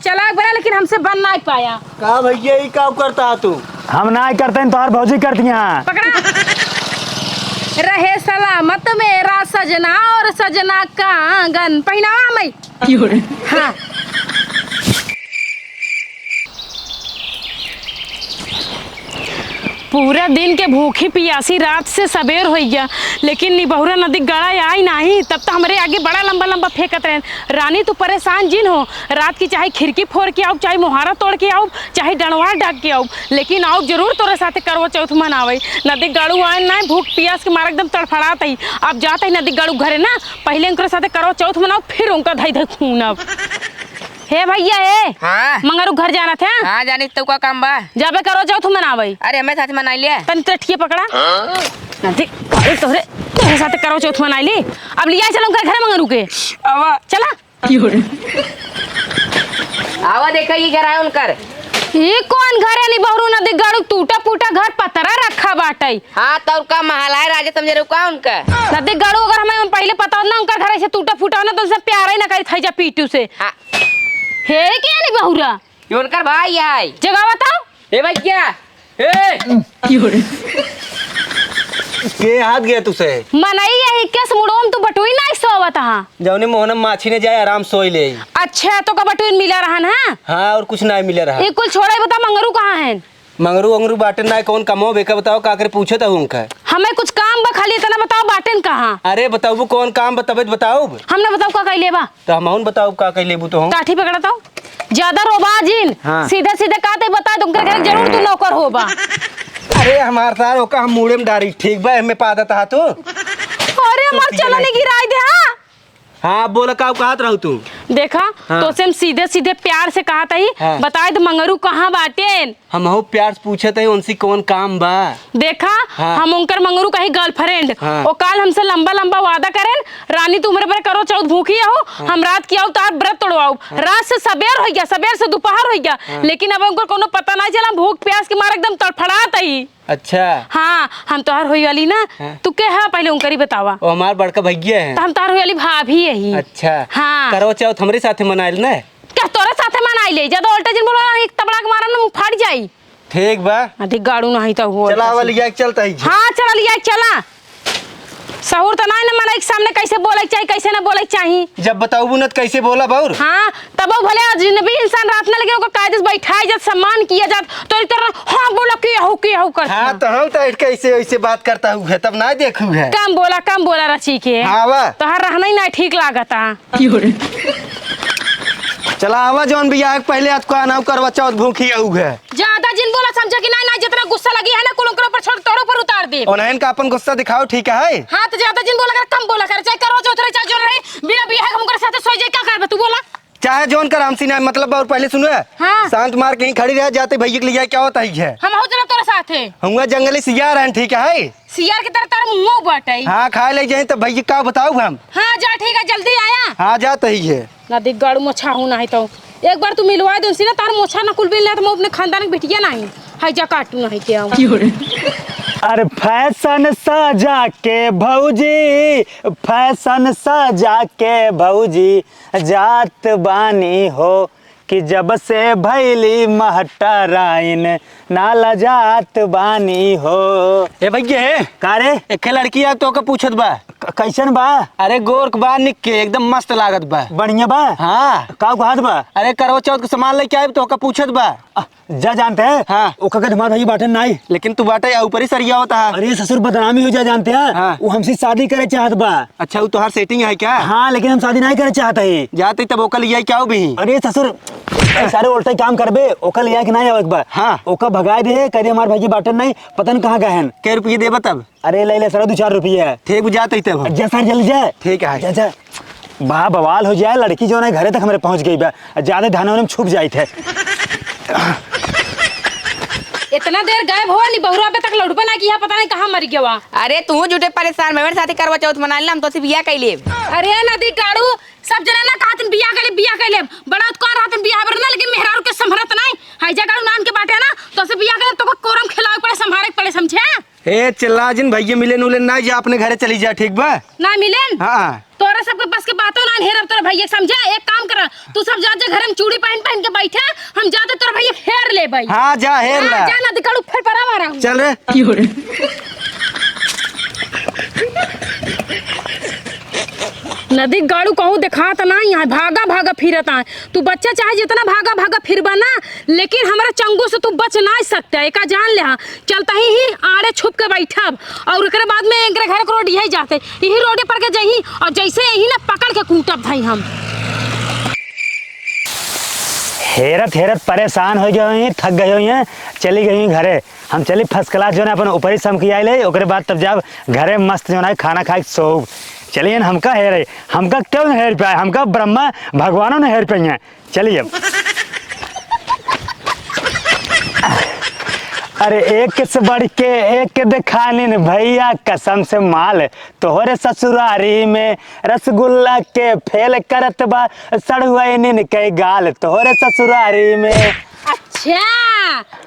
चला बड़ा लेकिन हमसे बन नहीं पाया। का भैया ये काम करता तू? हम ना करते हैं, तोहर भौजी करती हैं। पकड़ा रहे सलामत मेरा सजना और सजना का आंगन पहनावा मैं। हाँ पूरा दिन के भूखी पियासी रात से सबेर हो गया, लेकिन निबहुरा नदी गड़ा आई नहीं। तब तो हमारे आगे बड़ा लंबा लंबा फेंकत रहे। रानी तू परेशान जिन हो, रात की चाहे खिड़की फोड़ के आओ, चाहे मोहारा तोड़ के आओ, चाहे डंडवा ढक के आओ, लेकिन आओ जरूर तोरे साथे करवा चौथ मनावे। नदी गड़ू आए ना, भूख पियास के मारे एकदम तड़फड़ात ही। अब जाता ही नदी गड़ू घरे ना, पहले उनके साथे करवा चौथ मनाओ, फिर उनका धई धई खूनब। हे भैया हे, हाँ मंगरू घर जाना था। हाँ जानी तो का काम बा। जाबे करो चौथ मनावे। अरे हमें साथ मनाई लिया। तन तठिए पकड़ा नदी अरे तोरे तोरे साथे करो चौथ मनाई ली। अब लिया चलो घर मंगरू के आवा चला। आवा देखा ये घर आया उनकर। ये कौन घर है? नहीं बहरू नदी गड़ू टूटा फूटा घर पतरा रखा बाटे। हाँ तो का महला है राजा समझे रुका उनका। नदी गड़ू अगर हमें पहले पता हो ना उनका घर ऐसे टूटा फूटा हो ना तो उनसे प्यार ही ना करी थई जा पीटू से। हाँ हे क्या नहीं बहुरा ये उनकर भाई है। जगह बताओ। ए भैया ए के हाथ गया तुसे? मनाई यही केस मुड़ोम तू बटुई ना सोवत हां। जौने मोहनम माछी ने जाए आराम सोई ले। अच्छा तो का बटुई मिला रहन हां? हाँ और कुछ नहीं मिले रहा। ये कुल छोड़ा बता मंगरू कहां है? मंगरू अंगरू बाटन ना कौन कमो बेका बताओ का करे पूछे था उनका। हमें कुछ काम बा खाली इतना बताओ बाटन कहां? अरे बताओ कौन काम बताओ बताओ। हमने बताओ का कइले बा तो हम बताओ का कह लेबू तो हम काठी पकड़ता हूं ज्यादा रोबा जिन। हाँ। सीधे सीधे काते बता तुमके घर जरूर तू नौकर होबा। अरे हमार सार ओका हम मुड़े में डारी ठीक बा हमें पादा था तो। अरे हमार चलने गिराई दे। हाँ बोला का कहत रहू तू? देखा हाँ। तो से सीधे सीधे प्यार से कहा था हाँ। बताए तो मंगरू कहाँ बाटेन। हम हो प्यार से पूछे थे उनसे कौन काम बा। देखा हाँ। हम उनकर मंगरू कही गर्लफ्रेंड। हाँ। वो काल हमसे लंबा लंबा वादा करें रानी तुम्हारे पर करो चौथ भूखी हो। हाँ। हम रात की आओ तो आप व्रत तोड़वाओ। हाँ। रात से सबेर हो गया, सबेर से दोपहर हो गया। हाँ। लेकिन अब उनको कोनो पता नहीं चला, भूख प्यास के मारे एकदम तड़फड़ात ही। अच्छा हाँ हम तोहर हुई वाली ना। हाँ। तू के है पहले उनकर ही बतावा। वो हमार बड़का भैया है। तो हम तोहर हुई वाली भाभी यही। अच्छा हाँ करो चौथ हमरे साथे मनाइल ना। क्या तोरे साथे मनाई ले ज्यादा उल्टा जिन बोला एक तबड़ा के मारा ना मुंह फाड़ जाई। ठीक बा अधिक गाड़ू नहीं तो हुआ। चला वाली लिया चलता ही। हाँ चला लिया चला। सहूर तो नहीं ना मना एक सामने कैसे बोले चाहिए कैसे ना बोले चाहिए। जब बताऊ न कैसे बोला बाउर। हाँ तब वो भले अजनबी इंसान रात ना लगे कायदे से बैठाया जात सम्मान किया जात तो इस तरह हाँ बोला कि हो कर। हाँ तो हम तो कैसे ऐसे बात करता हूँ तब ना देखू है। कम बोला रची के। हाँ वा तो हर रहना ही ना ठीक लागता। चला आवा जौन बियाह के पहले आज को आना करवा चौथ भूखी आऊ है। ज्यादा जिन बोला समझा कि नहीं जितना गुस्सा लगी है ना कुल उनके ऊपर छोड़ तोड़ो पर उतार दे। उन्हें का अपन गुस्सा दिखाओ ठीक है। हाँ तो ज्यादा जिन बोला कर कम बोला कर चाहे करो चौथ रहे चाहे जो रहे बिना बियाह हम साथ सोई जाए क्या कर तू बोला। चाहे जोन कर हमसी ना मतलब और पहले सुनो हाँ। शांत मार कहीं खड़ी रह जाते भैया के लिए क्या होता है। हम हो चला तोरे साथ है। हम जंगली सियार हैं ठीक है। सियार की तरह तार मुंह बाटे। हाँ खा ले जाए तो भैया का बताओ हम। हाँ जा ठीक है जल्दी आया। हाँ जाता ही है ना दिख गाड़ू मोछा हूँ नहीं तो एक बार तू मिलवा दे उनसे ना तार मोछा ना कुल बिल तो मैं अपने खानदान की बिटिया नहीं हाई जा काटू नहीं के आऊँ। अरे फैशन सजा के भौजी, फैशन सजा के भौजी, जात बानी हो कि जब से भैली महटराइन नाला जात बानी हो। ए भैया है का रे एक लड़की आ तो का पूछत बा कैसन बा? अरे गोरख बा निक के एकदम मस्त लागत बा। बढ़िया बा। हाँ का हाथ बा? अरे करवा चौथ के सामान लेके आए तो का पूछत बा। जा जानते हैं। हाँ ओका के हमारे भाई बाटन नहीं लेकिन तू बाटे ऊपर ही सरिया होता है। अरे ससुर बदनामी हो जा जानते हैं। हाँ। वो हमसे शादी करे चाहत बा। अच्छा वो तुहार सेटिंग है क्या? हाँ लेकिन हम शादी नहीं करे चाहते ही। जाते तब ओका लिया क्या भी। अरे ससुर सारे उल्टे काम करबे ओका लिया कि नहीं बा। हाँ ओका भगाए दे करे हमारे भाई बाटन नहीं पता नहीं कहाँ गए हैं। क्या रुपये देबा तब? अरे ले ले सर 2-4 रुपये ठीक जाते तब जा सर जल्दी जाए। ठीक है जा जा बा बवाल हो जाए लड़की जो है घरे तक हमारे पहुंच गई बा ज्यादा ध्यान में छुप जाए थे। इतना देर गायब हो नहीं बहुरा पे तक लौट ना किया पता नहीं कहाँ मर गया वा। अरे तू झूठे परेशान मेरे साथ करवा चौथ मना लिया हम तो से बियाह कैले। अरे नदी गाड़ू सब जने ना कहतन बियाह कैले बड़ा उत्कार रहतन बियाह बर ना लेकिन मेहरारू के संभरत नहीं हाई जा गाड़ू नान के बाटे ना तो से बियाह करे तो को कोरम खिलावे पड़े संभारे पड़े समझे। ए चिल्ला जिन भैया मिले नुले ना जा अपने घरे चली जा ठीक बा ना मिलन। हाँ तोरा सबके बस के बातों ना कौन हेरब तोरा भैया समझा। एक काम कर, तू सब जा घर में चूड़ी पहन पहन के बैठा, हम जाते तोरा भैया हेर ले भाई। हाँ जा हेर ला। जा ना दिखाड़ू फिर परा मारा चल रे। नदी गाड़ू कहूँ देखा तो ना यहाँ भागा भागा फिरता है। तू बच्चा चाहे जितना भागा भागा फिरबा ना, लेकिन हमारे चंगू से तू बच ना सकता। एक जान ले, हाँ चलता ही आड़े छुप के बैठब और उसके बाद में एक घर को रोड यही जाते, यही रोडे पर के जही और जैसे यही ना पकड़ के कूटब भाई हम। हेरत हेरत परेशान हो गए हुई, थक गए हुई हैं, चली गई हुई घरे। हम चली फर्स्ट क्लास जो है अपन ऊपर ही सम की आई ले, ओकरे बाद तब जब घरे मस्त जो है खाना खा के सोब। चलिए हमका हेर है, हमका क्यों हेर पाए, हमका ब्रह्मा भगवानों ने हेर पाई हैं। चलिए अब अरे एक से बढ़ के एक के दिखानी न भैया कसम से माल तोहरे ससुरारी में रसगुल्ला के फेल करत बा सड़ुआ नीन के गाल तोहरे ससुरारी में। अच्छा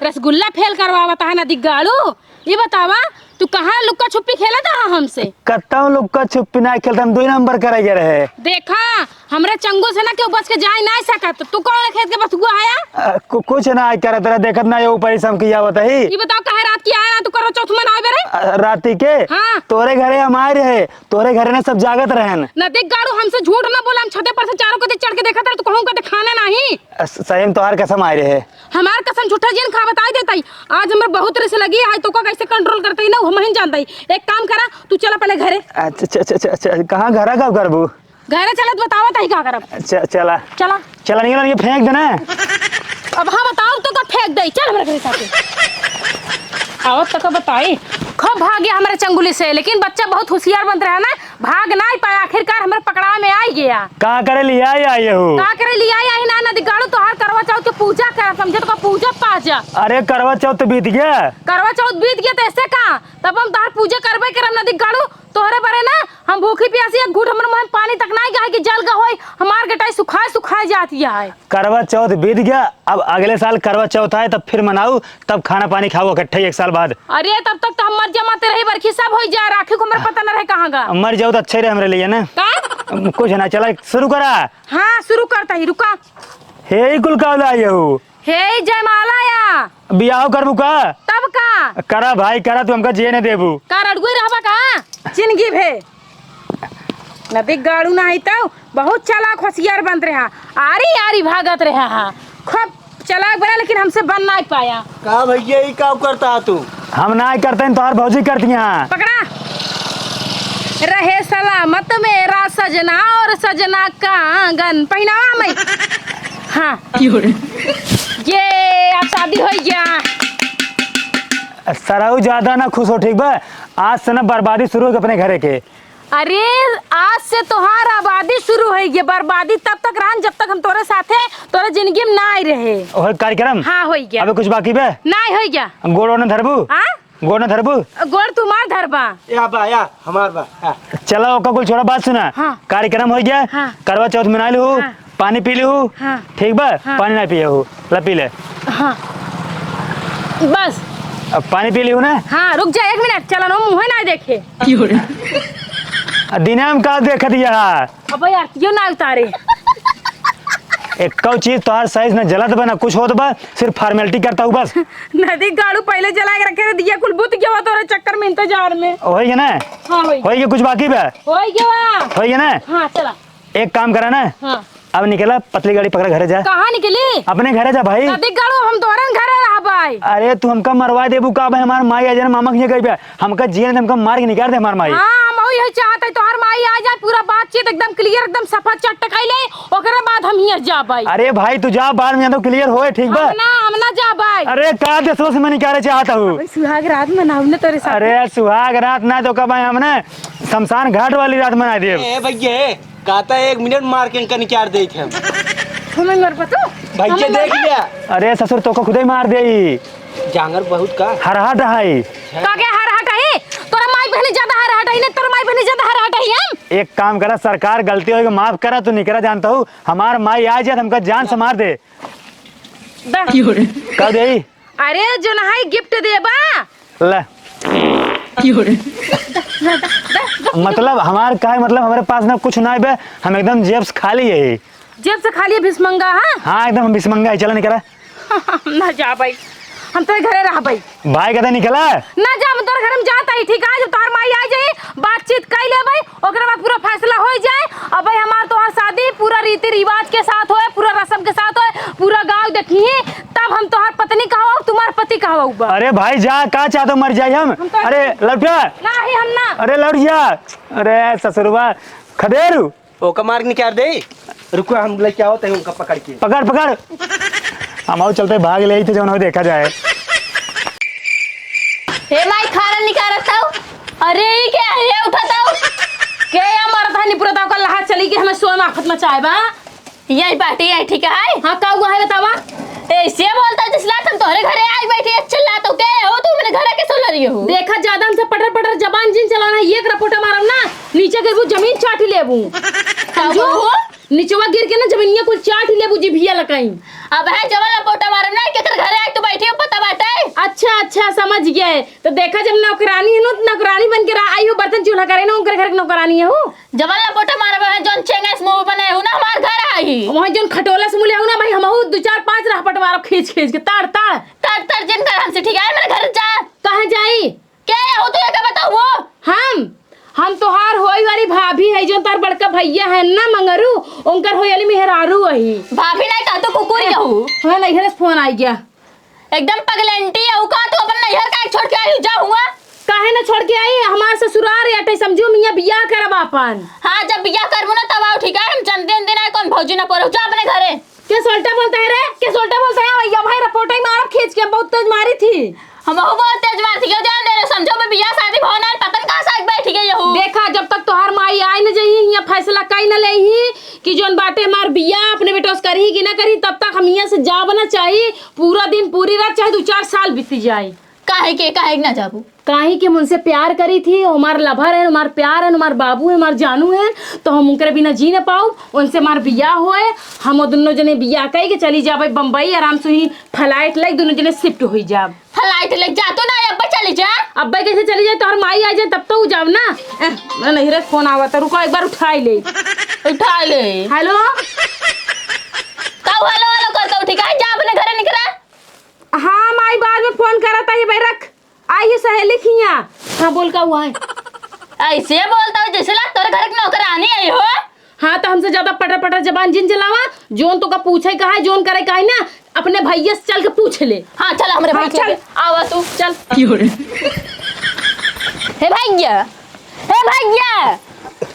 रसगुल्ला फेल करवा बता है ना दिग्गाड़ू। ये बतावा तू कहाँ लुक्का छुपी खेला था हमसे? कत्ता लुक्का छुपी ना खेलता, हम 2 नंबर करे रहे। देखा हमरे चंगू से ना क्यों बच के जाए ना सकत। तू कौन खेत के बस हुआ आया? कुछ ना कर तेरा देखत ना ये ऊपर ही सम किया होता ही। ये बताओ कहे रात की आया तू करो चौथ में ना बेरे राती के? हाँ। तोरे घरे हम आए रहे, तोरे घरे ने सब जागत रहन। न देख गाड़ू हमसे झूठ ना बोला, हम छते पर से चारों को चढ़ के देखा था, तू कहूं का खाना नहीं। सही में तोहार कसम आए रहे। हमार कसम झूठा जिन खा बता देता ही। आज हमारे बहुत रिस लगी है, तो को कैसे कंट्रोल करते ही ना हम ही जानता ही। एक काम करा तू चला पहले घरे। अच्छा कहाँ घर कब करबू? घरे चलत बतावा ताही का करब। चला चला चला निकल, ये फेंक देना। अब हाँ बताओ तो का फेंक दे, चल हमारे घरे साथे। आओ तक बताई खूब भाग गया हमारे चंगुली से, लेकिन बच्चा बहुत होशियार बन रहा है ना, भाग ना ही पाया, आखिरकार हमारे पकड़ा में आ गया। कहाँ करे लिया ये हो? कहाँ करे लिया ही ना दिगाड़ू तोहार करवा चौथ के पूजा कर, समझे तो का पूजा पाजा। अरे करवा चौथ तो बीत गया। करवा चौथ बीत गया तो ऐसे कहाँ, तब हम तोहार पूजा करबे करम ना दिगाड़ू। तोहरे बरे ना हम भूखी प्यासी एक घूट हमरे मुंह में पानी तक नहीं गए कि जल गा होई, हमार गटाई सुखाए जाती है। करवा चौथ बीत गया, अब अगले साल करवा चौथ आए तब फिर मनाऊ, तब खाना पानी खाओ इकट्ठे 1 साल बाद। अरे तब तक तो हम मर जमाते रही, बरखी सब हो जाए, राखी को हमारे पता न रहे कहाँ गा। मर जाओ तो अच्छे रहे हमरे लिए ना। कुछ ना चला शुरू करा। हाँ शुरू करता ही, रुका। हे कुल का लाए हो? हे जयमाला या बियाह करबू का? तब का करा भाई करा, तू हमका जे ने देबू। का रडगुई रहबा का जिंदगी भे नदी गाड़ू ना ही तो बहुत चालाक होशियार बन रहा, आरी आरी भागत रहा है, खूब चालाक बना, लेकिन हमसे बन नहीं पाया। का भैया ये काम करता है तू? हम ना करते हैं, तोहार भौजी करती हैं। पकड़ा रहे सलामत मेरा सजना और सजना का आंगन पहनावा मैं। हाँ ये अब शादी हो गया। सराऊ ज्यादा ना खुश हो, ठीक बा? आज से ना बर्बादी शुरू हो अपने घरे के। अरे आज से तोहार आबादी शुरू होगी, बर्बादी तब तक रहन जब तक हम तोरे साथे तोरे जिंदगी में ना आई रहे। ओह कार्यक्रम हाँ हो गया। अबे कुछ बाकी बे? नहीं हो गया। गोड़ न धरबू? हाँ गोड़ न धरबू? गोड़ तुम्हार धरबा या बा या हमार बा। हाँ। चलो ओका कुल छोड़ा बात सुना। हाँ। कार्यक्रम हो गया। हाँ। करवा चौथ मना लू। हाँ। पानी पी लू। हाँ। ठीक बा। हाँ। पानी ना पिए हो, ला पी ले। हाँ बस अब पानी पी लियो ना। हाँ रुक जा 1 मिनट, चलो ना मुँह ना देखे। दिना में का देख दिया? अब यार क्यों ना उतारे? एक चीज तोहार साइज ना जलत बा ना कुछ होत बा, सिर्फ फॉर्मेलिटी करता हूँ बस। नदी गाड़ू पहले जला के रखे दिया कुल बुत गया तोरे चक्कर में इंतजार में। होई है ना? हाँ होई होई कुछ बाकी बा? होई गया। होई है ना? हाँ चला। एक काम करा ना। हाँ अब निकला पतली गाड़ी पकड़ घरे जा। कहाँ निकली? अपने घरे जा भाई। नदी गाड़ू हम तोरन घरे रहा भाई। अरे तू हमका मरवा देबू का भाई? हमार माई आ जाए मामा के गई बे, हमका जिए ने हमका मार के निकाल दे हमार माई। हाँ हम यही चाहते तोहर माई आ जाए, पूरा बातचीत एकदम क्लियर, एकदम सफा चटकाई ले, ओकरे बाद हम हियर जा भाई। अरे भाई तू जा, बाद में तो क्लियर होए, ठीक बा? हम ना जा भाई। अरे का देशों से मैं निकाले चाहता हूँ। सुहाग रात मनाऊ ना तोरे साथ। अरे सुहाग रात ना तो कब हमने शमशान घाट वाली रात मना दिए। ए भैया कहता 1 मिनट मार के इनका निचार दे थे हम। हमें मर पतो भैया देख लिया। अरे ससुर तो को खुद ही मार दे। जांगर बहुत का हरहट है काके हरहट है? तोरा माई बहनी ज्यादा हरहट है ना, तोरा माई बहनी ज्यादा हरहट है हम। एक काम करा, सरकार गलती होगी माफ करा, तू निकला जानता हूँ, हमार माई आ जाए हमका जान से मार दे। कब दे? अरे जो ना गिफ्ट देबा ले मतलब हमार का है, मतलब हमारे पास ना कुछ ना है, हम एकदम जेब से खाली है। जेब से खाली भिसमंगा। हाँ हाँ एकदम हम बिस्मंगा है, चला निकला। ना जा भाई, हम तो घरे रह भाई। भाई कहते निकला ना जा, हम तोर घर में जाता ही ठीक है। जब तोहर माई आ जाई बातचीत कर ले भाई, ओकरे बाद पूरा फैसला हो जाए। अब भाई हमार तोहर शादी पूरा रीति रिवाज के साथ होए, पूरा रस्म के साथ होए, पूरा गांव देखिए, तब हम तोहर पत्नी कहवाऊ, तुम्हार पति कहवाऊ बा। अरे भाई जा, का चाहते मर जाए हम। तो अरे लौटा, नहीं हम ना। अरे लौट जा। अरे ससुरबा खदेरू ओका मार निकाल दे। रुको हम लेके आओ तय उनका पकड़ के। पकड़ पकड़, हम आओ चलते भाग ले थे जो देखा जाए। हे माई खाना निकालत हूँ। अरे ये क्या है, ये उठाता हूँ के या मरता है निपुरता का लहा चली कि हमें सोए आफत मचाए बा। यही बाटी है ठीक है। हाँ का हुआ है बतावा। ऐसे बोलता जिसला तुम तोहरे घरे आई बैठी चिल्ला तो क्या हो तू मेरे घर के सोल रही हो। देखा ज्यादा हमसे पटर पटर जबान जिन चलाना, ये रपोटा मारम ना नीचे गिरबू जमीन चाट ही लेबू। समझो नीचवा गिर के ना जमीनिया कुल चाट ही लेबू जिभिया लकाई। अब है जवान लपोटा मारम ना के घरे आई तो बैठी हो पता बाटे। अच्छा अच्छा समझ गए। तो देखा जब नौकरानी है ना, नौकरानी बन के आई हो, बर्तन चूल्हा करे ना उनके घर की नौकरानी है हो। जवान लपोटा मारब है जोन चेंगस मुंह बने हो ना हमार घर आई। वहां जोन खटोला से मुले हो ना भाई, हम 2-4-5 रपट मारब खींच खींच के ताड़ ताड़ तर तर जिन कर हमसे ठीक है मेरे घर जा। कहां जाई क्या हो तू ये बताओ। हम तोहार होई वाली भाभी है जो तार बड़का भैया है ना मंगरू, उनकर होई वाली मेहरारू वही। भाभी नहीं कहा तो कुकुरी हूँ। हां नैहर से फोन आ गया। एकदम पगलेंटी है का तू अपन नैहर का छोड़ के आई जा हुआ। काहे ना छोड़ के आई, हमार ससुराल याटे समझो मियां बियाह करब अपन। हां जब बियाह करबो ना तब आओ ठीक है। हम चंदे दिन आए कौन भौजी ना परो जा अपने घरे। के सोल्टा बोलता है रे, के सोल्टा बोलता है भैया भाई रपोटा ही मारब खींच के, बहुत तेज मारी थी। हम बहुत तेज मार थी ध्यान दे रे समझो मैं बियाह शादी भवना पतन कहां से बैठ गई हूं। देखा जब तक तोहार माई आई न जही यहाँ फैसला कई न लेही कि जोन बाटे मार बियाह अपने बेटोस करी कि ना करी, तब तक हम यहाँ से जाबना चाहिए। पूरा दिन पूरी रात चाहे 2-4 साल बीत जाए। काहे ना जाबू काहे कि मुझसे प्यार करी थी, हमार लभर है, हमार प्यार है, हमार बाबू है, हमार जानू है, तो हम उनके बिना जी न पाऊ। उनसे हमार बियाह होए, हम दोनों जने बियाह कही के चली जाब बम्बई आराम से ही फ्लाइट लग दोनों जने शिफ्ट हो जाब। फ्लाइट लग जा तो ना अब्बा चली जा। अब्बा कैसे चली जाए, तोहर माई आ जाए तब तो जाब ना। नहीं रे फोन आवा तो रुको एक बार उठाई ले। उठा ले। हेलो हेलो हेलो कर दो ठीक है। जा अपने घरे निकला। हाँ माई बाद में फोन करा था, ये भाई रख आई सहेली खिया। हाँ बोल का हुआ है। ऐसे बोलता हूँ जैसे लग तोरे घर की नौकरानी आई हो। हाँ तो हमसे ज्यादा पटर पटर जबान जिन चलावा, जोन तो का पूछे कहा है, जोन करे कहा है ना, अपने भैया से चल के पूछ ले। हाँ चल हमारे हाँ, भाई चल। आवा तू चल। हे भैया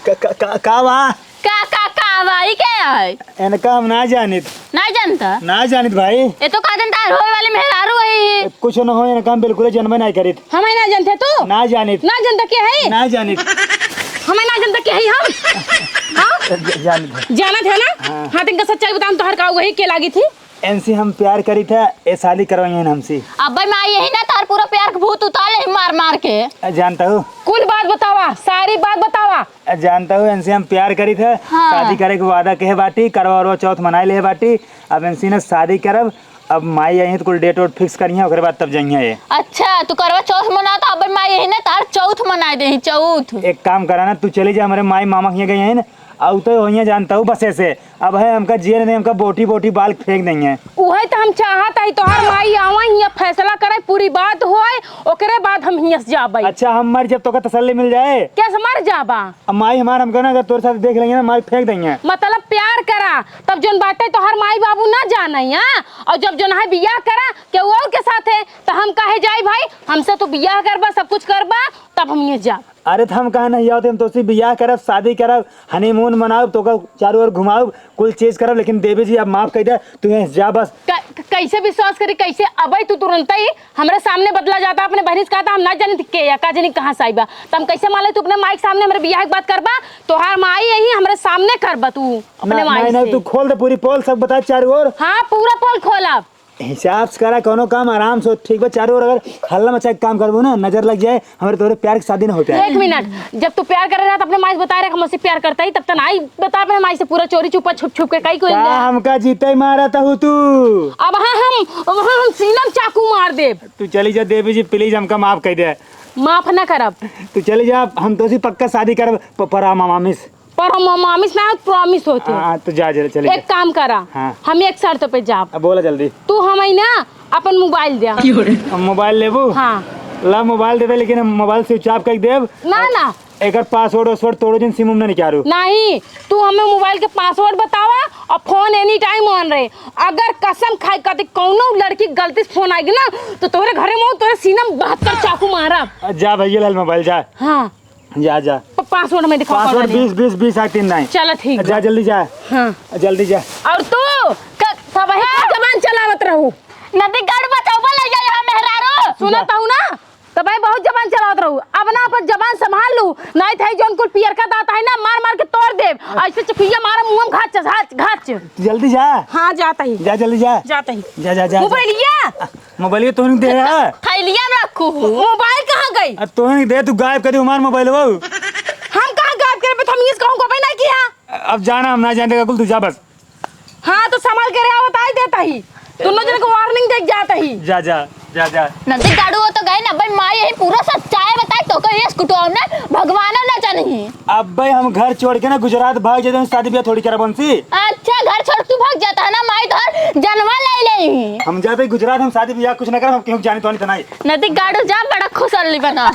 का वहाँ का भाई क्या है इनका हम ना जानित नहीं जानता भाई। ये तो का जनता होए वाली मेहरारू है। कुछ न हो इनका हम बिल्कुल जन्म नहीं करित। हमें ना जानते तू, ना जानित, ना जानता क्या है, ना जानित, हमें ना जानता क्या है हम। हाँ जानित जाना था ना। हाँ तिनका सच्चाई बताऊं तो हर का वही के लागी थी। इनसे हम प्यार करी था, ये शादी करवाई है हमसे। अब भाई मैं यही ना तार पूरा प्यार का भूत उतार ले मार मार के। जानता हूँ कुल बात बतावा, सारी बात बतावा। जानता हूँ इनसे हम प्यार करी थे। हाँ। शादी करे के वादा कहे बाटी, करवा चौथ मनाई ले बाटी। अब इनसे ने शादी करब, अब माई यही तो कुल डेट वोट फिक्स करिए, ओकरे बाद तब जाइए। ये अच्छा तू करवा चौथ मना तो अब मैं यही ना तार चौथ मना दे चौथ। एक काम करा ना, तू चली जा हमारे माई मामा के गए हैं ना, अब तो वही जानता हूँ बस ऐसे। अब है हमका जेल नहीं, हमका बोटी बोटी बाल फेंक देंगे। उहे तो हम चाहत है तोहर माई आवा हियां फैसला करे, पूरी बात होए, ओकरे बाद हम हियां से जाबई। अच्छा हम मर जब तो का तसल्ली मिल जाए। कैसे मर जाबा। अब माई हमारा हमको ना अगर तोरे साथ देख लेंगे ना, माई फेंक देंगे। मतलब प्यार करा तब जोन बाटे तोहर माई बाबू ना जाना है, और जब जोन है बियाह करा के वो के साथ है तो हम काहे जाई भाई। हमसे तू बियाह करबा, सब कुछ करबा, तब हम ये जा। अरे तो हम कहा नहीं आओ, हम तो बियाह करब, शादी करब, हनीमून मनाब, तो चारों ओर घुमाओ, कुल चीज करब, लेकिन देवी जी अब माफ कर दे, तू यहाँ जा बस। कैसे विश्वास करी, कैसे अबई तू तुरंत ही हमारे सामने बदला जाता। अपने बहन से कहा था हम ना जाने के या का जानी कहाँ से आईबा, तो हम कैसे मान ले तू अपने माई के सामने हमारे बियाह की बात करबा। तोहार माई यही हमारे सामने करबा तू अपने माई से। तू खोल दे पूरी पोल, सब बता चारों ओर। हाँ पूरा पोल खोला, हिसाब से करा, कोनो काम आराम से ठीक बा। चारों ओर अगर हल्ला मचा के काम करबो ना, नजर लग जाए, हमारे तोरे प्यार की शादी ना होता है। 1 मिनट, जब तू प्यार कर रहा था अपने माई से बता रहे हम उससे प्यार करता ही, तब तक नहीं बता अपने माई से पूरा चोरी छुपा छुप छुप के कई कोई। हमका जीते ही मारा था तू। अब हम सीना में चाकू मार दे। तू चली जा देवी जी, प्लीज हमका माफ कर दे। माफ ना करब। तू चली जा, हम तो पक्का शादी करब पर मामिस। पर हम मामिस ना प्रॉमिस होते। हाँ तो जा चले चले एक काम करा, हाँ। हम एक शर्त पे जाब। अब बोला जल्दी। तू हमें ना अपन मोबाइल दे। हम मोबाइल लेबू। हाँ ला मोबाइल देवे, लेकिन हम मोबाइल स्विच ऑफ कर देव। ना ना एकर पासवर्ड तोड़ो जिन सिम में निकालू। नहीं, तू हमें मोबाइल के पासवर्ड बतावा और फोन एनी टाइम ऑन रहे। अगर कसम खाई कभी कौनो लड़की गलती से फोन आएगी ना तो तोरे घरे में तोरे सीना में 72 चाकू मारा। जा भैया लाल मोबाइल जा। हाँ जा जा। पासवर्ड में दिखा। पासवर्ड 20 3 चलो ठीक जा, जल्दी जा। हाँ जल्दी जा। और तू सब जबान चलावत रहू। नदी गढ़ बचाओ ले जा यहाँ मेहरारो। सुनत हूँ ना तो भाई बहुत जबान चलावत रहू। अब ना अपन जबान संभाल लू, नहीं थे जौन कुल पियर का दाता है ना मार मार के तोड़ दे। ऐसे चुकिया मारा मुंह में घाच। जल्दी जा। हाँ जाता ही जा जल्दी जा। जाता ही। जा जा जा। मोबाइल लिया। मोबाइल तो नहीं दे रहा। थैलिया में रखू। मोबाइल कहाँ गई? तो नहीं दे, तू गायब कर दी हमारा मोबाइल। वो हम कहाँ गायब करे? तो हम इसका भाई नहीं किया। अब जाना, हम ना जानते का कुल, तू जा बस। हाँ तो संभाल के रहा बता ही देता ही। दोनों जने को वार्निंग देख जाता ही। जा जा जा जा। नदी गाड़ू तो गए ना भाई, माँ यही पूरा सच्चाई बताए तो कहीं स्कूटर ने भगवान ना चाहिए। अब भाई हम घर छोड़ के ना गुजरात भाग जाते हैं, शादी ब्याह थोड़ी करा बंसी। अच्छा घर छोड़ तू भाग जाता है ना, माई घर जनवा ले हम जाते गुजरात, हम शादी ब्याह कुछ ना कर, हम क्यों जाने तो नहीं। नदी गाड़ू जा बड़ा खुश बना।